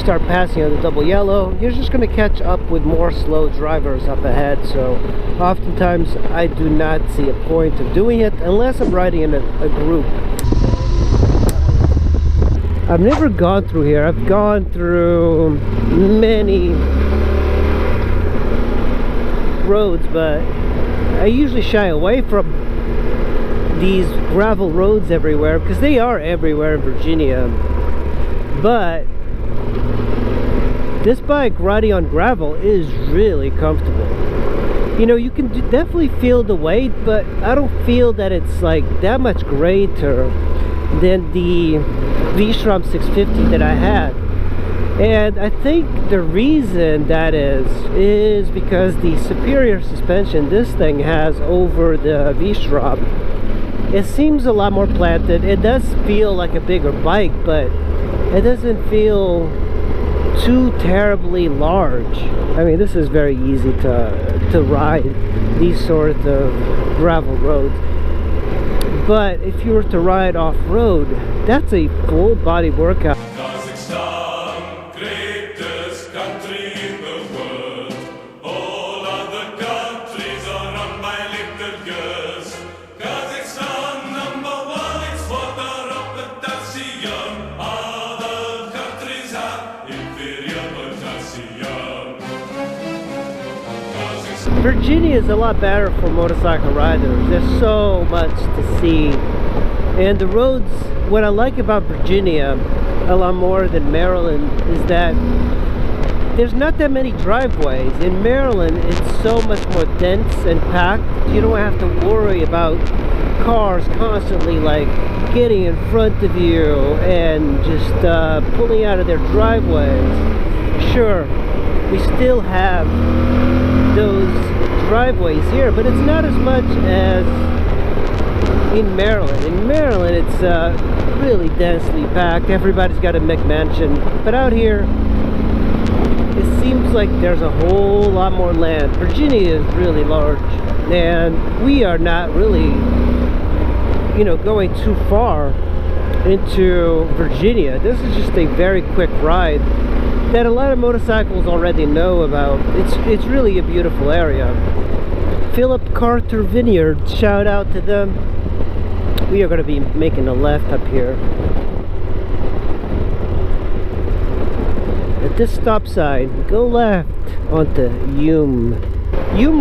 start passing on the double yellow, you're just going to catch up with more slow drivers up ahead. So oftentimes I do not see a point of doing it unless I'm riding in a group. I've never gone through here. I've gone through many roads, but I usually shy away from these gravel roads everywhere because they are everywhere in Virginia. But this bike riding on gravel is really comfortable. You know, you can definitely feel the weight, but I don't feel that it's like that much greater than the V-Strom 650 that I had. And I think the reason that is because the superior suspension this thing has over the V-Strom, it seems a lot more planted. It does feel like a bigger bike, but it doesn't feel too terribly large. I mean, this is very easy to ride these sort of gravel roads. But if you were to ride off-road, that's a full body workout. Greatest country in the world. All other countries are run by little girls. Kazakhstan #1, it's water of potassium. Other countries have inferior potassium. Virginia is a lot better for motorcycle riders. There's so much to see. And the roads, what I like about Virginia a lot more than Maryland is that there's not that many driveways. In Maryland, it's so much more dense and packed. You don't have to worry about cars constantly like getting in front of you and just pulling out of their driveways. Sure, we still have those driveways here, but it's not as much as in Maryland. In Maryland, it's really densely packed. Everybody's got a McMansion. But out here, it seems like there's a whole lot more land. Virginia is really large, and we are not really, you know, going too far into Virginia. This is just a very quick ride that a lot of motorcycles already know about. It's really a beautiful area. Philip Carter Vineyard, shout out to them. We are going to be making a left up here. At this stop sign, go left onto Hume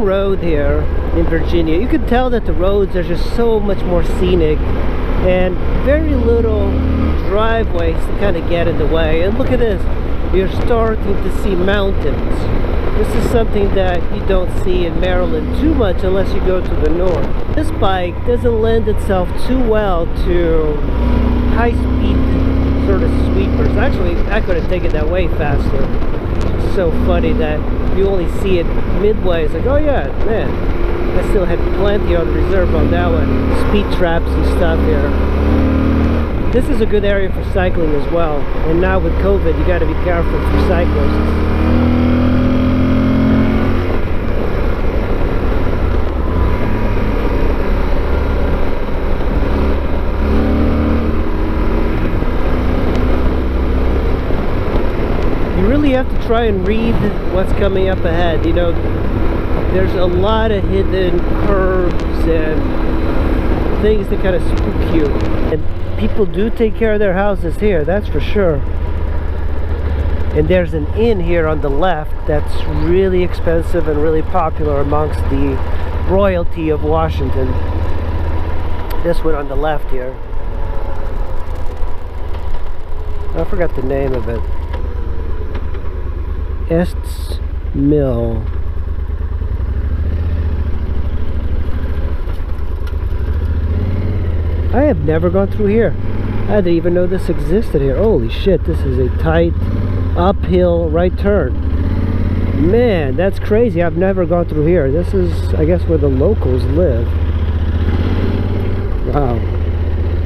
Road here in Virginia. You can tell that the roads are just so much more scenic and very little driveways to kind of get in the way. And look at this, you're starting to see mountains. This is something that you don't see in Maryland too much unless you go to the north. This bike doesn't lend itself too well to high-speed sort of sweepers. Actually, I could have taken that way faster. It's so funny that you only see it midway. It's like, oh yeah, man, I still had plenty on reserve on that one. Speed traps and stuff here. This is a good area for cycling as well. And now with COVID, you got to be careful for cyclists. You have to try and read what's coming up ahead. You know, there's a lot of hidden curves and things that kind of spook you. And people do take care of their houses here, that's for sure. And there's an inn here on the left that's really expensive and really popular amongst the royalty of Washington. This one on the left here. I forgot the name of it. Est's Mill. I have never gone through here. I didn't even know this existed here. Holy shit, this is a tight uphill right turn. Man, that's crazy. I've never gone through here. This is, I guess, where the locals live. Wow.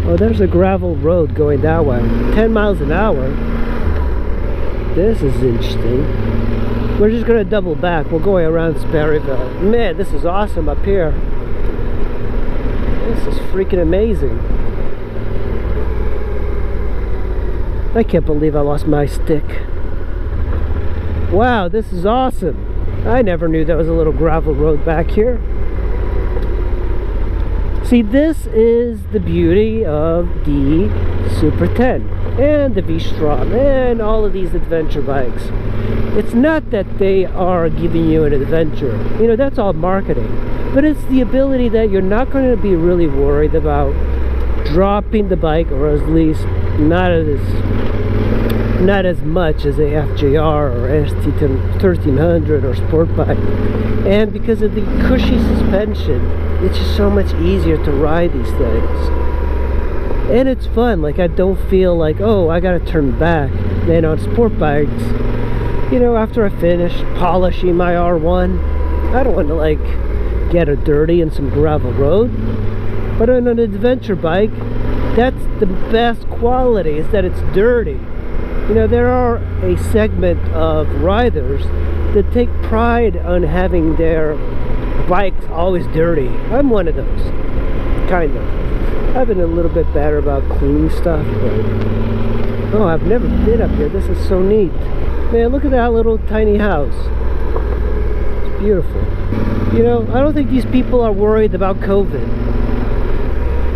Oh, there's a gravel road going that way. 10 miles an hour. This is interesting. We're just going to double back. We're going around Sperryville. Man, this is awesome up here. This is freaking amazing. I can't believe I lost my stick. Wow, this is awesome. I never knew there was a little gravel road back here. See, this is the beauty of the Super 10 and the V-Strom and all of these adventure bikes. It's not that they are giving you an adventure. You know, that's all marketing. But it's the ability that you're not going to be really worried about dropping the bike, or at least not as much as a FJR or ST1300 or sport bike. And because of the cushy suspension, it's just so much easier to ride these things. And it's fun. Like, I don't feel like, oh, I gotta turn back. Then on sport bikes, you know, after I finish polishing my R1, I don't want to like get it dirty in some gravel road. But on an adventure bike, that's the best quality, is that it's dirty. You know, there are a segment of riders that take pride on having their bikes always dirty. I'm one of those, kind of. I've been a little bit better about cleaning stuff, but oh, I've never been up here. This is so neat. Man, look at that little tiny house. It's beautiful. You know, I don't think these people are worried about COVID.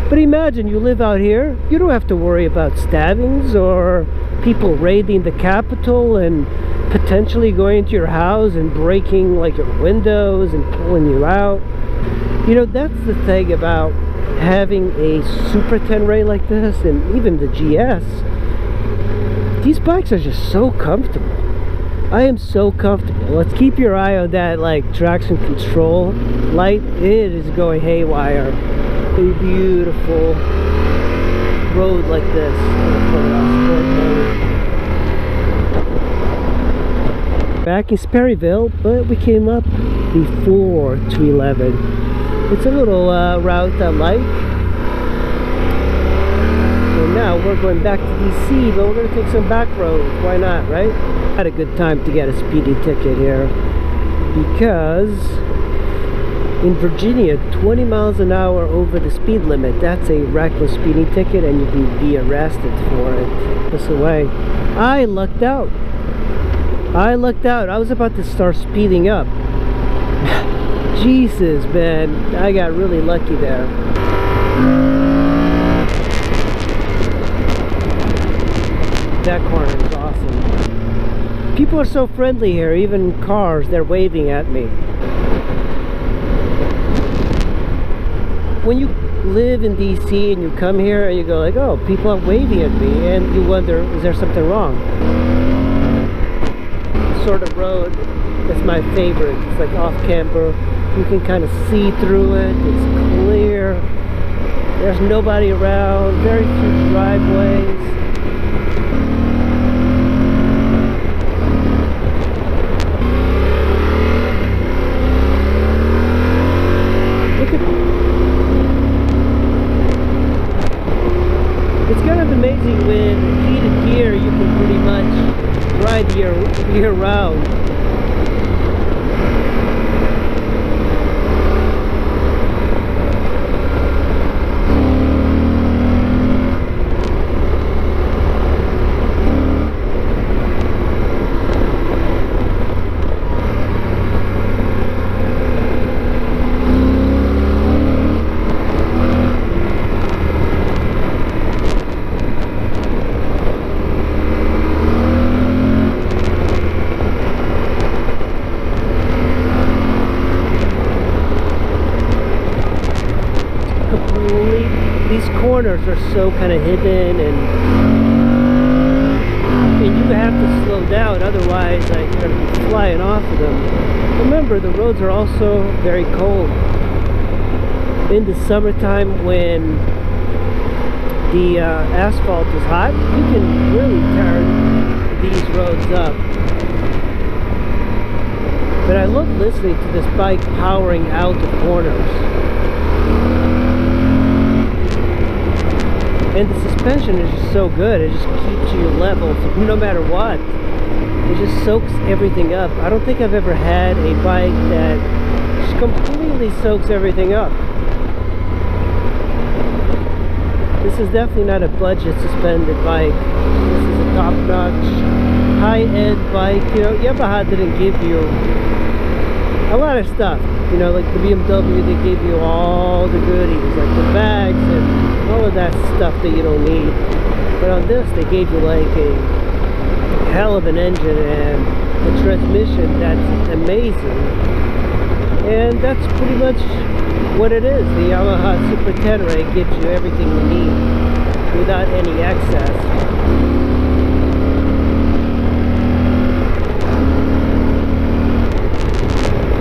But imagine you live out here, you don't have to worry about stabbings or people raiding the Capitol and potentially going into your house and breaking like your windows and pulling you out. You know, that's the thing about having a Super Tenere like this, and even the GS. These bikes are just so comfortable. I am so comfortable. Let's keep your eye on that like traction control light. It is going haywire. A beautiful road like this. Back in Sperryville, but we came up before 211. It's a little route I like. And now we're going back to DC, but we're going to take some back roads. Why not, right? Had a good time to get a speeding ticket here, because in Virginia, 20 miles an hour over the speed limit, that's a reckless speeding ticket, and you can be arrested for it. This away. I lucked out. I lucked out. I was about to start speeding up. Jesus, man. I got really lucky there. That corner is awesome. People are so friendly here. Even cars, they're waving at me. When you live in DC and you come here and you go like, oh, people are waving at me, and you wonder, is there something wrong? Sort of road that's my favorite. It's like off camber. You can kind of see through it. It's clear. There's nobody around. Very few driveways. Look at. It's kind of amazing with heated gear. You can pretty much ride year round. These corners are so kind of hidden, and you have to slow down, otherwise like, you're going to be flying off of them. Remember, the roads are also very cold. In the summertime, when the asphalt is hot, you can really turn these roads up. But I love listening to this bike powering out the corners. And the suspension is just so good. It just keeps you level no matter what. It just soaks everything up. I don't think I've ever had a bike that just completely soaks everything up. This is definitely not a budget suspended bike. This is a top-notch high-end bike. You know, Yamaha didn't give you a lot of stuff. You know, like the BMW, they gave you all the goodies, like the bags and all of that stuff that you don't need. But on this, they gave you like a hell of an engine and a transmission that's amazing. And that's pretty much what it is. The Yamaha Super Tenere gives you everything you need without any excess.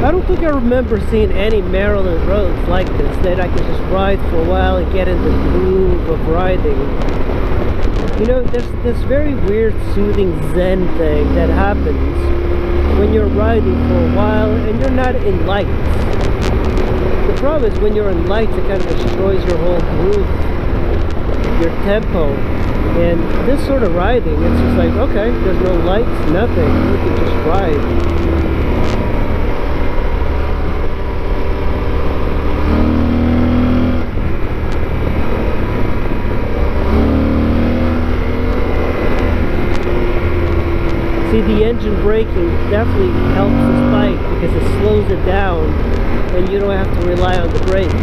I don't think I remember seeing any Maryland roads like this that I could just ride for a while and get in the groove of riding. You know, there's this very weird soothing zen thing that happens when you're riding for a while and you're not in lights. The problem is when you're in lights, it kind of destroys your whole groove, your tempo. And this sort of riding, it's just like, okay, there's no lights, nothing, you can just ride. See, the engine braking definitely helps this bike because it slows it down and you don't have to rely on the brakes.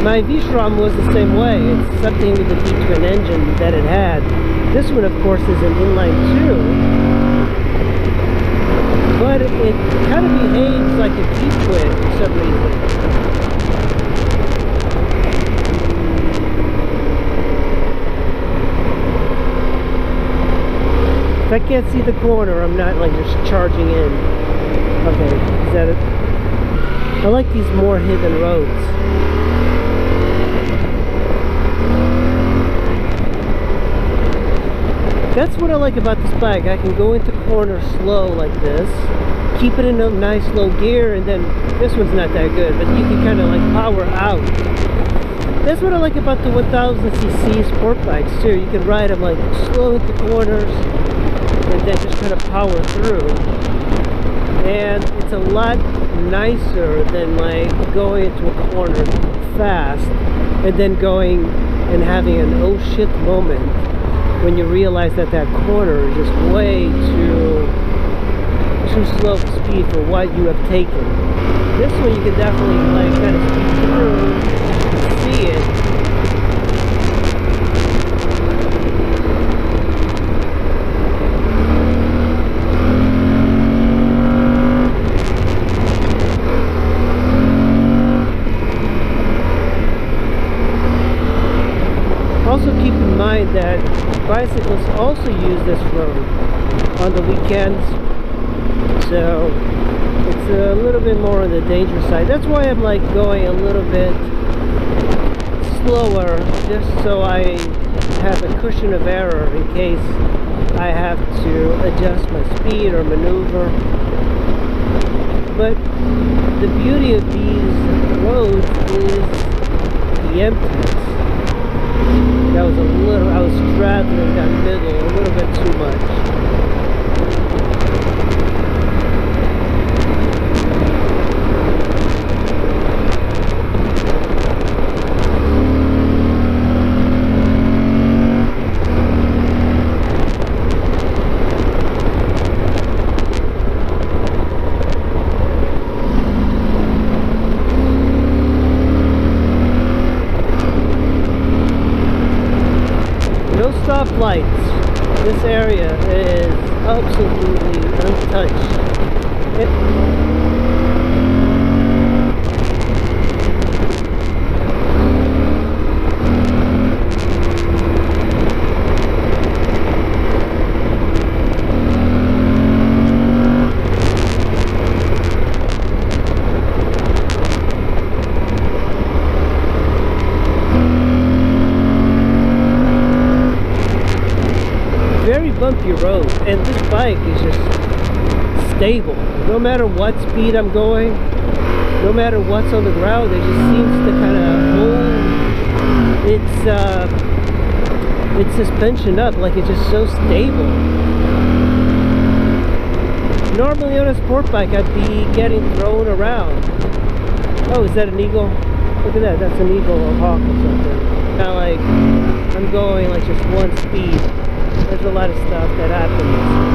My V-Strom was the same way. It's something with the V-twin engine that it had. This one, of course, is an inline 2, but it kind of behaves like a V-twin for some reason. If I can't see the corner, I'm not like just charging in. Okay, is that it? I like these more hidden roads. That's what I like about this bike. I can go into corners slow like this, keep it in a nice low gear, and then this one's not that good, but you can kind of like power out. That's what I like about the 1000cc sport bikes too. You can ride them like slow into corners and then just kind of power through. And it's a lot nicer than like going into a corner fast and then going and having an oh shit moment when you realize that that corner is just way too slow speed for what you have taken. This one you can definitely like kind of speed through, see it. Also keep in mind that bicyclists also use this road on the weekends, so it's a little bit more on the dangerous side. That's why I'm like going a little bit slower, just so I have a cushion of error in case I have to adjust my speed or maneuver. But the beauty of these roads is the emptiness. That was a little, I was straddling that middle a little bit too much. Stoplights. This area is absolutely untouched. Very bumpy road, and this bike is just stable. No matter what speed I'm going, no matter what's on the ground, it just seems to kind of hold its suspension up, like it's just so stable. Normally on a sport bike I'd be getting thrown around. Oh, is that an eagle? Look at that, that's an eagle or hawk or something. Kind of like I'm going like just one speed. There's a lot of stuff that happens.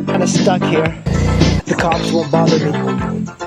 Kind of stuck here. The cops won't bother me.